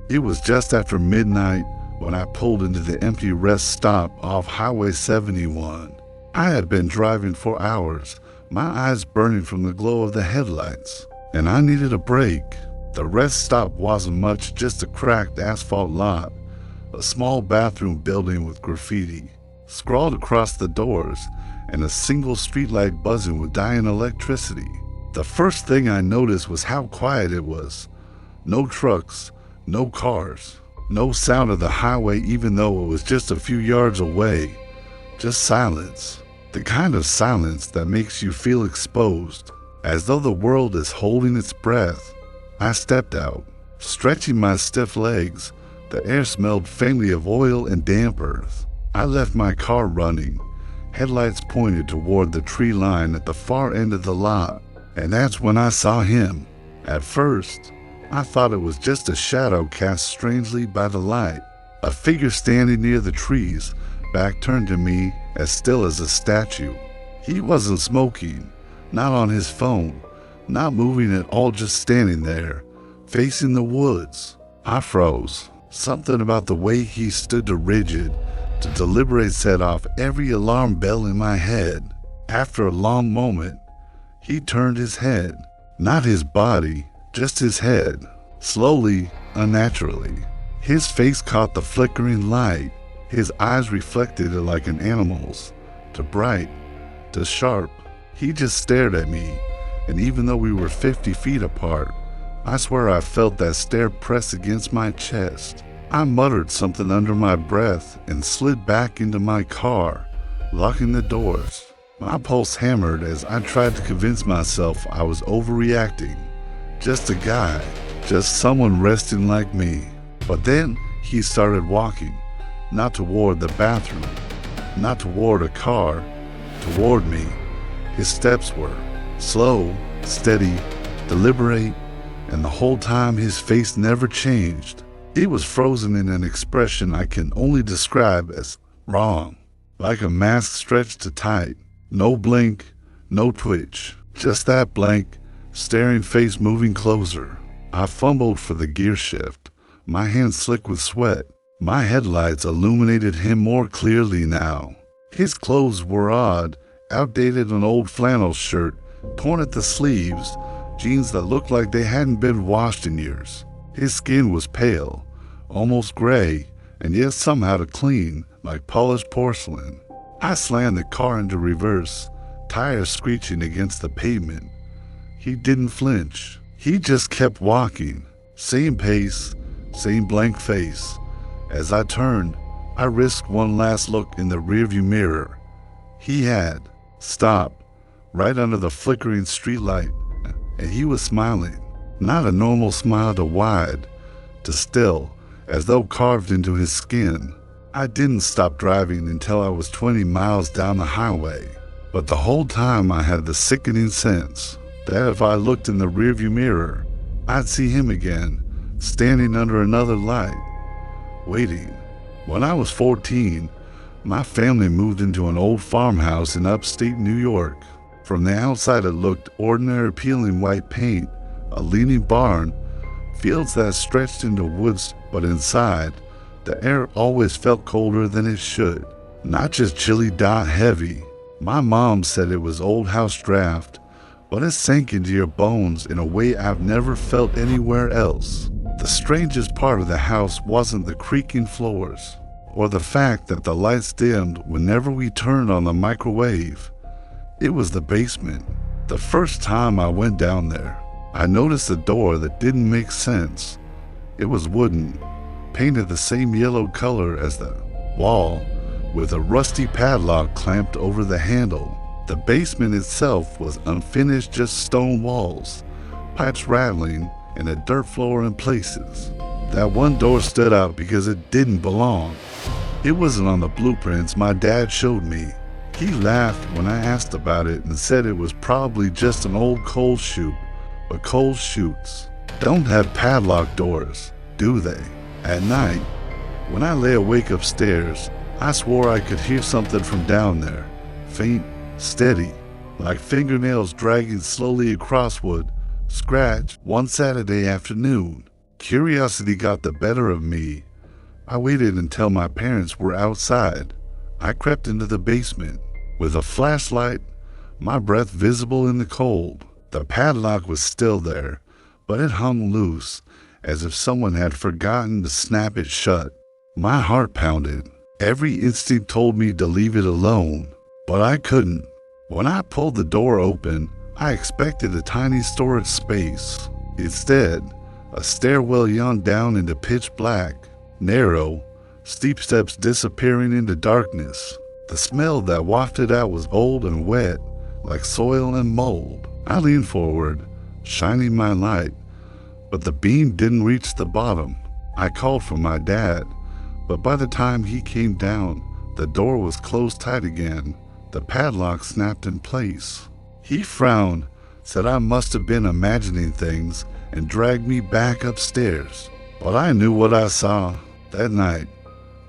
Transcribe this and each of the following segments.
It was just after midnight when I pulled into the empty rest stop off Highway 71. I had been driving for hours, my eyes burning from the glow of the headlights, and I needed a break. The rest stop wasn't much, just a cracked asphalt lot, a small bathroom building with graffiti scrawled across the doors, and a single streetlight buzzing with dying electricity. The first thing I noticed was how quiet it was. No trucks, no cars, no sound of the highway even though it was just a few yards away. Just silence. The kind of silence that makes you feel exposed, as though the world is holding its breath. I stepped out, stretching my stiff legs. The air smelled faintly of oil and damp earth. I left my car running, headlights pointed toward the tree line at the far end of the lot, and that's when I saw him. At first, I thought it was just a shadow cast strangely by the light, a figure standing near the trees, back turned to me, as still as a statue. He wasn't smoking, not on his phone, not moving at all, just standing there, facing the woods. I froze. Something about the way he stood to rigid, to deliberate set off every alarm bell in my head. After a long moment, he turned his head, not his body, just his head, slowly, unnaturally. His face caught the flickering light. His eyes reflected it like an animal's, too bright, too sharp. He just stared at me, and even though we were 50 feet apart, I swear I felt that stare press against my chest. I muttered something under my breath and slid back into my car, locking the doors. My pulse hammered as I tried to convince myself I was overreacting. Just a guy, just someone resting like me. But then he started walking, not toward the bathroom, not toward a car, toward me. His steps were slow, steady, deliberate, and the whole time his face never changed. It was frozen in an expression I can only describe as wrong, like a mask stretched too tight. No blink, no twitch, just that blank, staring face moving closer. I fumbled for the gear shift, my hands slick with sweat. My headlights illuminated him more clearly now. His clothes were odd, outdated, an old flannel shirt, torn at the sleeves, jeans that looked like they hadn't been washed in years. His skin was pale, almost gray, and yet somehow clean, like polished porcelain. I slammed the car into reverse, tires screeching against the pavement. He didn't flinch. He just kept walking. Same pace, same blank face. As I turned, I risked one last look in the rearview mirror. He had stopped right under the flickering streetlight, and he was smiling. Not a normal smile, too wide, too still, as though carved into his skin. I didn't stop driving until I was 20 miles down the highway, but the whole time I had the sickening sense that if I looked in the rearview mirror, I'd see him again, standing under another light, waiting. When I was 14, my family moved into an old farmhouse in upstate New York. From the outside it looked ordinary, peeling white paint, a leaning barn, fields that stretched into woods, but inside, the air always felt colder than it should. Not just chilly, heavy. My mom said it was old house draft, but it sank into your bones in a way I've never felt anywhere else. The strangest part of the house wasn't the creaking floors, or the fact that the lights dimmed whenever we turned on the microwave. It was the basement. The first time I went down there, I noticed a door that didn't make sense. It was wooden, painted the same yellow color as the wall, with a rusty padlock clamped over the handle. The basement itself was unfinished, just stone walls, pipes rattling, and a dirt floor in places. That one door stood out because it didn't belong. It wasn't on the blueprints my dad showed me. He laughed when I asked about it and said it was probably just an old coal chute, but coal chutes don't have padlock doors, do they? At night, when I lay awake upstairs, I swore I could hear something from down there, faint, steady, like fingernails dragging slowly across wood. Scratch. One Saturday afternoon, Curiosity got the better of me. I waited until my parents were outside. I crept into the basement. With a flashlight, my breath visible in the cold. The padlock was still there, but it hung loose, as if someone had forgotten to snap it shut. My heart pounded. Every instinct told me to leave it alone, but I couldn't. When I pulled the door open, I expected a tiny storage space. Instead, a stairwell yawned down into pitch black, narrow, steep steps disappearing into darkness. The smell that wafted out was old and wet, like soil and mold. I leaned forward, shining my light, but the beam didn't reach the bottom. I called for my dad, but by the time he came down, the door was closed tight again. The padlock snapped in place. He frowned, said I must have been imagining things, and dragged me back upstairs. But I knew what I saw. That night,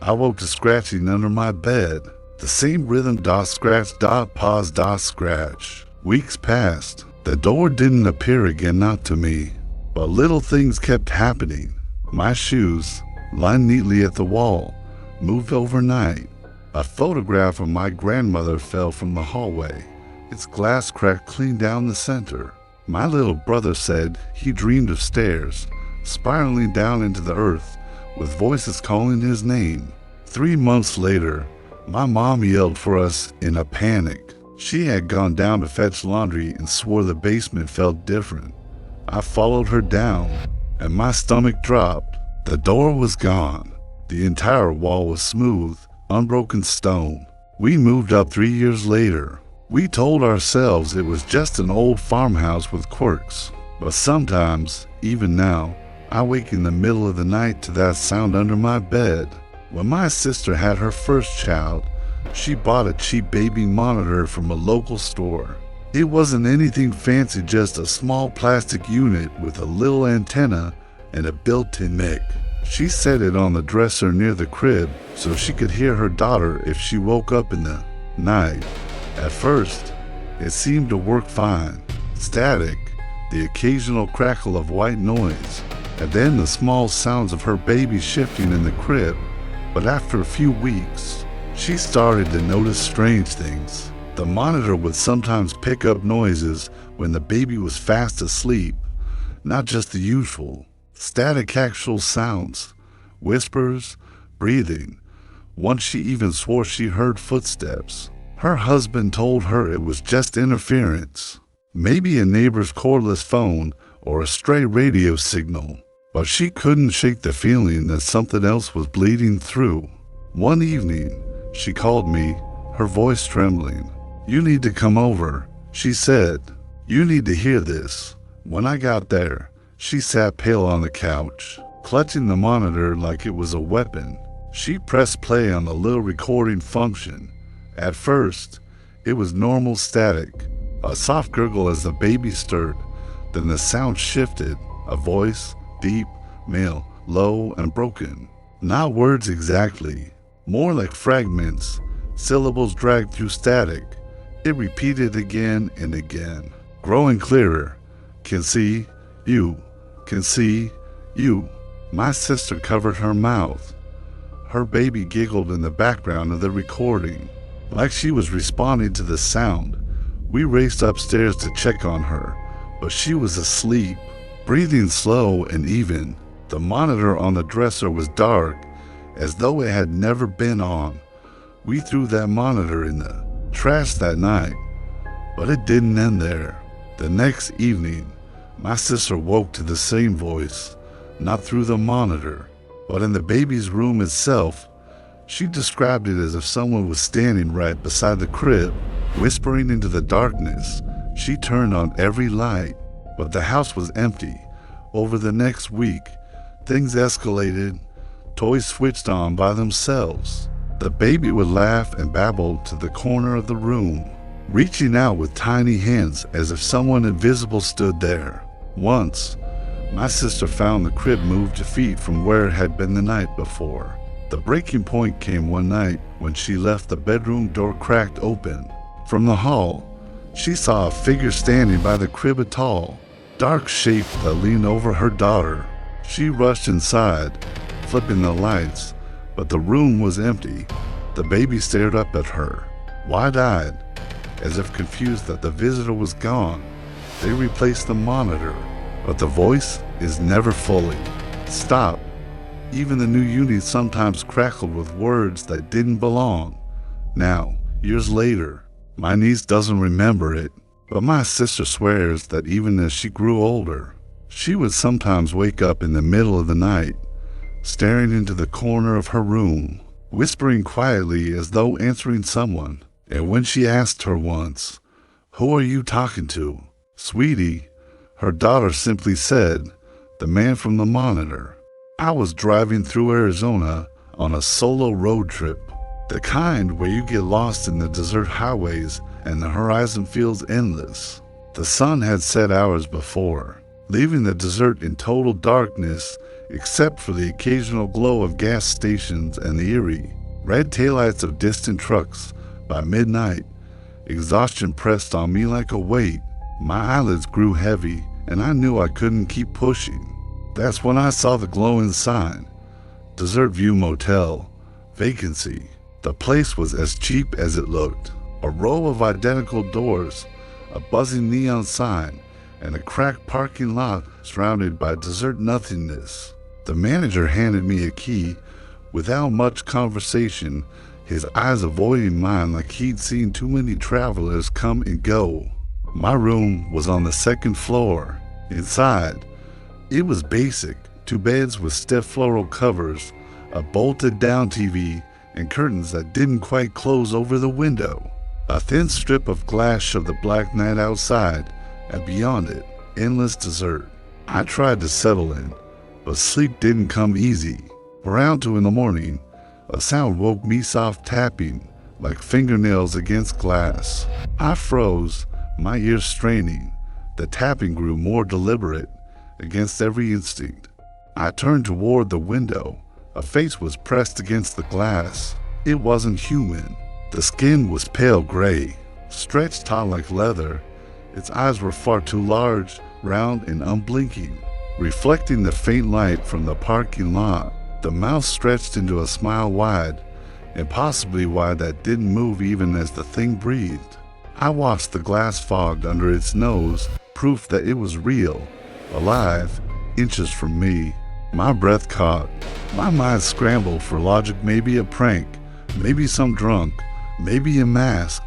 I woke to scratching under my bed. The same rhythm, dot scratch, dot pause, dot scratch. Weeks passed. The door didn't appear again, not to me. But little things kept happening. My shoes, lined neatly at the wall, moved overnight. A photograph of my grandmother fell from the hallway. Its glass cracked clean down the center. My little brother said he dreamed of stairs, spiraling down into the earth, with voices calling his name. 3 months later, my mom yelled for us in a panic. She had gone down to fetch laundry and swore the basement felt different. I followed her down, and my stomach dropped. The door was gone. The entire wall was smooth, unbroken stone. We moved up 3 years later. We told ourselves it was just an old farmhouse with quirks. But sometimes, even now, I wake in the middle of the night to that sound under my bed. When my sister had her first child, she bought a cheap baby monitor from a local store. It wasn't anything fancy, just a small plastic unit with a little antenna and a built-in mic. She set it on the dresser near the crib so she could hear her daughter if she woke up in the night. At first, it seemed to work fine. Static, the occasional crackle of white noise, and then the small sounds of her baby shifting in the crib. But after a few weeks, she started to notice strange things. The monitor would sometimes pick up noises when the baby was fast asleep, not just the usual static, actual sounds, whispers, breathing. Once she even swore she heard footsteps. Her husband told her it was just interference, maybe a neighbor's cordless phone or a stray radio signal, but she couldn't shake the feeling that something else was bleeding through. One evening, she called me, her voice trembling. "You need to come over," she said. "You need to hear this." When I got there, she sat pale on the couch, clutching the monitor like it was a weapon. She pressed play on the little recording function. At first, it was normal static, a soft gurgle as the baby stirred. Then the sound shifted, a voice, deep, male, low, and broken. Not words exactly, more like fragments, syllables dragged through static. It repeated again and again, growing clearer. "Can see you, can see you." My sister covered her mouth. Her baby giggled in the background of the recording, like she was responding to the sound. We raced upstairs to check on her, but she was asleep, breathing slow and even. The monitor on the dresser was dark, as though it had never been on. We threw that monitor in the trash that night, but it didn't end there. The next evening, my sister woke to the same voice, not through the monitor, but in the baby's room itself. She described it as if someone was standing right beside the crib, whispering into the darkness. She turned on every light, but the house was empty. Over the next week, things escalated. Toys switched on by themselves. The baby would laugh and babble to the corner of the room, reaching out with tiny hands as if someone invisible stood there. Once, my sister found the crib moved a feet from where it had been the night before. The breaking point came one night when she left the bedroom door cracked open. From the hall, she saw a figure standing by the crib, a tall, dark shape that leaned over her daughter. She rushed inside, flipping the lights, but the room was empty. The baby stared up at her, wide-eyed, as if confused that the visitor was gone. They replaced the monitor, but the voice is never fully. Stop. Even the new unit sometimes crackled with words that didn't belong. Now, years later, my niece doesn't remember it, but my sister swears that even as she grew older, she would sometimes wake up in the middle of the night, staring into the corner of her room, whispering quietly as though answering someone. And when she asked her once, "Who are you talking to, sweetie?" her daughter simply said, "The man from the monitor." I was driving through Arizona on a solo road trip, the kind where you get lost in the desert highways and the horizon feels endless. The sun had set hours before, leaving the desert in total darkness except for the occasional glow of gas stations and the eerie red taillights of distant trucks. By midnight, exhaustion pressed on me like a weight. My eyelids grew heavy, and I knew I couldn't keep pushing. That's when I saw the glowing sign, Desert View Motel, vacancy. The place was as cheap as it looked. A row of identical doors, a buzzing neon sign, and a cracked parking lot surrounded by desert nothingness. The manager handed me a key. Without much conversation, his eyes avoiding mine like he'd seen too many travelers come and go. My room was on the second floor. Inside, it was basic, 2 beds with stiff floral covers, a bolted-down TV, and curtains that didn't quite close over the window. A thin strip of glass showed the black night outside, and beyond it, endless desert. I tried to settle in, but sleep didn't come easy. Around 2 in the morning, a sound woke me, soft tapping, like fingernails against glass. I froze, my ears straining. The tapping grew more deliberate, against every instinct. I turned toward the window. A face was pressed against the glass. It wasn't human. The skin was pale gray, stretched taut like leather. Its eyes were far too large, round, and unblinking, reflecting the faint light from the parking lot. The mouth stretched into a smile wide, impossibly wide, that didn't move even as the thing breathed. I watched the glass fogged under its nose, proof that it was real, alive, inches from me. My breath caught. My mind scrambled for logic, maybe a prank, maybe some drunk, maybe a mask,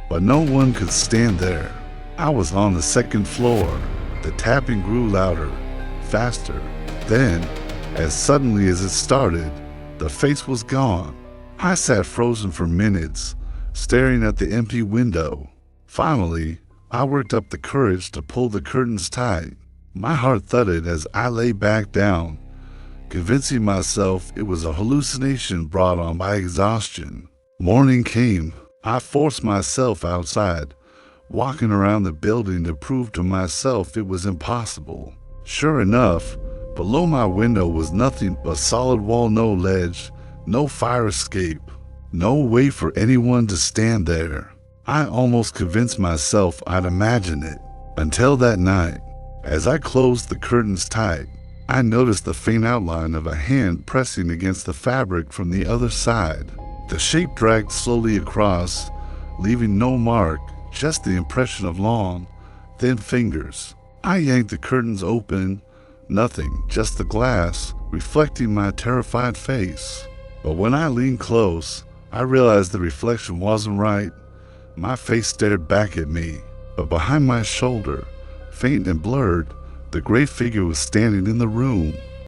but no one could stand there. I was on the second floor. The tapping grew louder, faster. Then, as suddenly as it started, the face was gone. I sat frozen for minutes, staring at the empty window. Finally, I worked up the courage to pull the curtains tight. My heart thudded as I lay back down, convincing myself it was a hallucination brought on by exhaustion. Morning came. I forced myself outside, walking around the building to prove to myself it was impossible. Sure enough, below my window was nothing but solid wall, no ledge, no fire escape, no way for anyone to stand there. I almost convinced myself I'd imagine it, until that night. As I closed the curtains tight, I noticed the faint outline of a hand pressing against the fabric from the other side. The shape dragged slowly across, leaving no mark, just the impression of long, thin fingers. I yanked the curtains open. Nothing, just the glass, reflecting my terrified face. But when I leaned close, I realized the reflection wasn't right. My face stared back at me, but behind my shoulder, faint and blurred, the gray figure was standing in the room.